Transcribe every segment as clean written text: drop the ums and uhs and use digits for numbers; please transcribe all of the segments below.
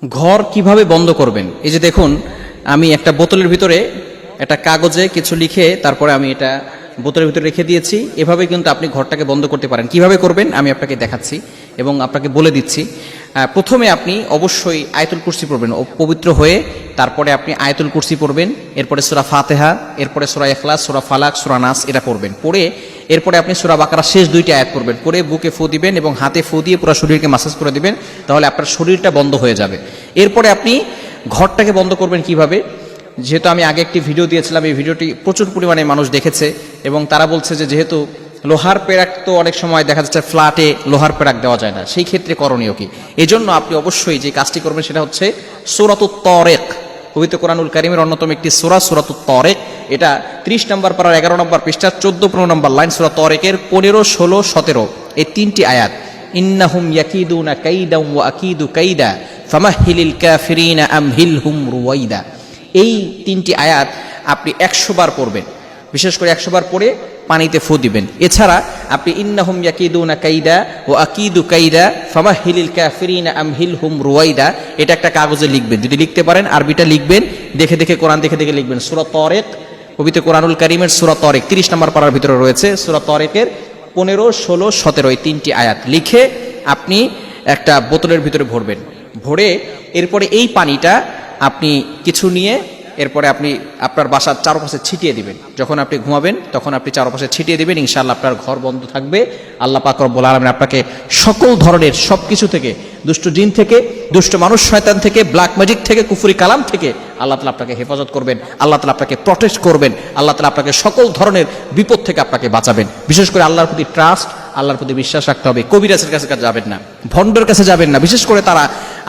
ঘর কিভাবে বন্ধ করবেন? এই যে দেখুন, আমি একটা বোতলের ভিতরে একটা কাগজে কিছু লিখে তারপরে আমি এটা বোতলের ভিতরে রেখে দিয়েছি। এভাবে কিন্তু আপনি ঘরটাকে বন্ধ করতে পারেন। কিভাবে করবেন আমি আপনাকে দেখাচ্ছি এবং আপনাকে বলে দিচ্ছি। প্রথমে আপনি অবশ্যই আয়াতুল কুরসি পড়বেন, পবিত্র হয়ে তারপরে আপনি আয়াতুল কুরসি পড়বেন, এরপরে সূরা ফাতিহা, এরপরে সূরা ইখলাস, সূরা ফালাক, সূরা নাস এটা পড়বেন। পড়ে এরপরে আপনি সূরা বাকারা শেষ দুইটি আয়াত পড়বেন, পড়ে বুকে ফু দিবেন এবং হাতে ফু দিয়ে পুরো শরীরকে মাসাজ করে দিবেন, তাহলে আপনার শরীরটা বন্ধ হয়ে যাবে। এরপরে আপনি ঘরটাকে বন্ধ করবেন কিভাবে? যেহেতু আমি আগে একটি ভিডিও দিয়েছিলাম, এই ভিডিওটি প্রচুর পরিমাণে মানুষ দেখেছে এবং তারা বলছে যে যেহেতু লোহার পেরাক তো অনেক সময় দেখা যাচ্ছে ফ্ল্যাটে লোহার পেরাক দেওয়া যায় না, সেই ক্ষেত্রে করণীয় কি? এই জন্য আপনি অবশ্যই যে কাজটি করবেন সেটা হচ্ছে সূরাতুত তারিক, পবিত্র কোরআনুল কারীমের অন্যতম একটি সূরা সূরাতুত তারিক। এটা 30 নম্বর পারার 11 নম্বর পৃষ্ঠা 14-15 নম্বর লাইন, সূরা তারিকের 15, 16, 17 এই তিনটি আয়াত। ইন্নাহুম ইয়াকিদুনা কাইদা ওয়া আকিদু কাইদা ফামাহিলিল কাফিরিনা আমহিলহুম রুওয়াইদা। এই তিনটি আয়াত আপনি 100 বার পড়বেন, বিশেষ করে 100 বার পড়ে পানিতে ফু দিবেন। এছাড়া আপনি ইন্নাহুম ইয়াকিদুনা কাইদা ওয়া আকিদু কাইদা ফামাহিলিল কাফিরিনা আমহিলহুম রুওয়াইদা এটা একটা কাগজে লিখবেন, যদি লিখতে পারেন আরবিটা লিখবেন, দেখে দেখে কোরআন দেখে দেখে লিখবেন। সূরা তারিক, পবিত্র কোরআনুল কারীমের সূরা তারিক 30 নম্বর পারার ভিতরে রয়েছে। সূরা তারিকের 15, 16, 17 এই তিনটি আয়াত লিখে আপনি একটা বোতলের ভিতরে ভরবেন। ভরে এরপরে এই পানিটা আপনি কিছু নিয়ে এরপরে আপনি আপনার বাসার চারপাশে ছিটিয়ে দিবেন। যখন আপনি ঘুমাবেন তখন আপনি চারপাশে ছিটিয়ে দিবেন, ইনশাআল্লাহ আপনার ঘর বন্ধ থাকবে। আল্লাহ পাক রব্বুল আলামিন আপনাকে সকল ধরনের সবকিছু থেকে, দুষ্ট জিন থেকে, দুষ্ট মানুষ শয়তান থেকে, ব্ল্যাক ম্যাজিক থেকে, কুফরি কালাম থেকে আল্লাহ তাআলা আপনাকে হেফাজত করবেন, আল্লাহ তাআলা আপনাকে প্রটেক্ট করবেন, আল্লাহ তাআলা আপনাকে সকল ধরনের বিপদ থেকে আপনাকে বাঁচাবেন। বিশেষ করে আল্লাহর প্রতি ট্রাস্ট, আল্লাহর প্রতি বিশ্বাস রাখতে হবে। কবিরাজের কাছে যাবেন না, ভণ্ডের কাছে যাবেন না, বিশেষ করে তারা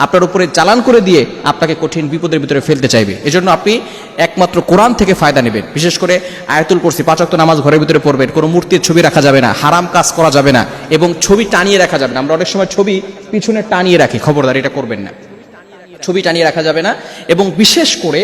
আপনার উপরে চালান করে দিয়ে আপনাকে কঠিন বিপদের ভিতরে ফেলতে চাইবে। এজন্য আপনি একমাত্র কোরআন থেকে ফায়দা নেবেন। বিশেষ করে আয়াতুল কুরসি, 5 ওয়াক্ত নামাজ ঘরের ভিতরে পড়বেন, কোনো মূর্তির ছবি রাখা যাবে না, হারাম কাজ করা যাবে না এবং ছবি টানিয়ে রাখা যাবে না। আমরা অনেক সময় ছবি পিছনে টানিয়ে রাখি, খবরদার এটা করবেন না, ছবি টানিয়ে রাখা যাবে না। এবং বিশেষ করে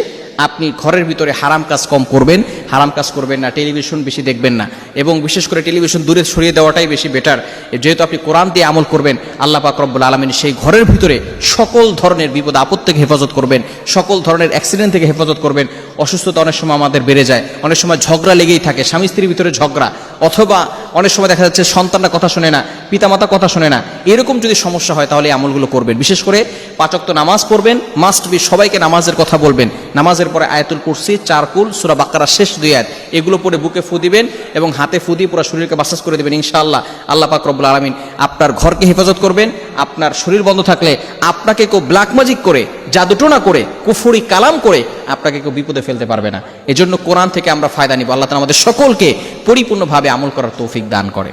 আপনি ঘরের ভিতরে হারাম কাজ কম করবেন, হারাম কাজ করবেন না, টেলিভিশন বেশি দেখবেন না এবং বিশেষ করে টেলিভিশন দূরে সরিয়ে দেওয়াটাই বেশি বেটার। যেহেতু আপনি কোরআন দিয়ে আমল করবেন, আল্লাহ পাক রব্বুল আলামিন সেই ঘরের ভিতরে সকল ধরনের বিপদ আপদ থেকে হেফাজত করবেন, সকল ধরনের অ্যাক্সিডেন্ট থেকে হেফাজত করবেন। অসুস্থতা অনেক সময় আমাদের বেড়ে যায়, অনেক সময় ঝগড়া লেগেই থাকে, স্বামী স্ত্রীর ভিতরে ঝগড়া, অথবা অনেক সময় দেখা যাচ্ছে সন্তানরা কথা শোনে না, পিতামাতা কথা শোনে না, এরকম যদি সমস্যা হয় তাহলে এই আমলগুলো করবেন। বিশেষ করে 5 ওয়াক্ত নামাজ পড়বেন, মাস্ট বি, সবাইকে নামাজের কথা বলবেন। নামাজের পরে আয়াতুল কুরসি, 4 কুল, সূরা বাকারা শেষ 2 আয়াত এগুলো পড়ে বুকে ফু দিবেন এবং হাতে ফু দিয়ে পুরো শরীরকে মাসাজ করে দিবেন। ইনশাআল্লাহ আল্লাহ পাক রব্বুল আলামিন আপনার ঘরকে হেফাজত করবেন। আপনার শরীর বন্ধ থাকলে আপনাকে কেউ ব্ল্যাক ম্যাজিক করে, জাদুটোনা করে, কুফরি কালাম করে আপনাকে কেউ বিপদে ফেলতে পারবে না। এজন্য কোরআন থেকে আমরা ফায়দা নিব। আল্লাহ তাআলা আমাদের সকলকে পরিপূর্ণভাবে আমল করার তৌফিক দান করে।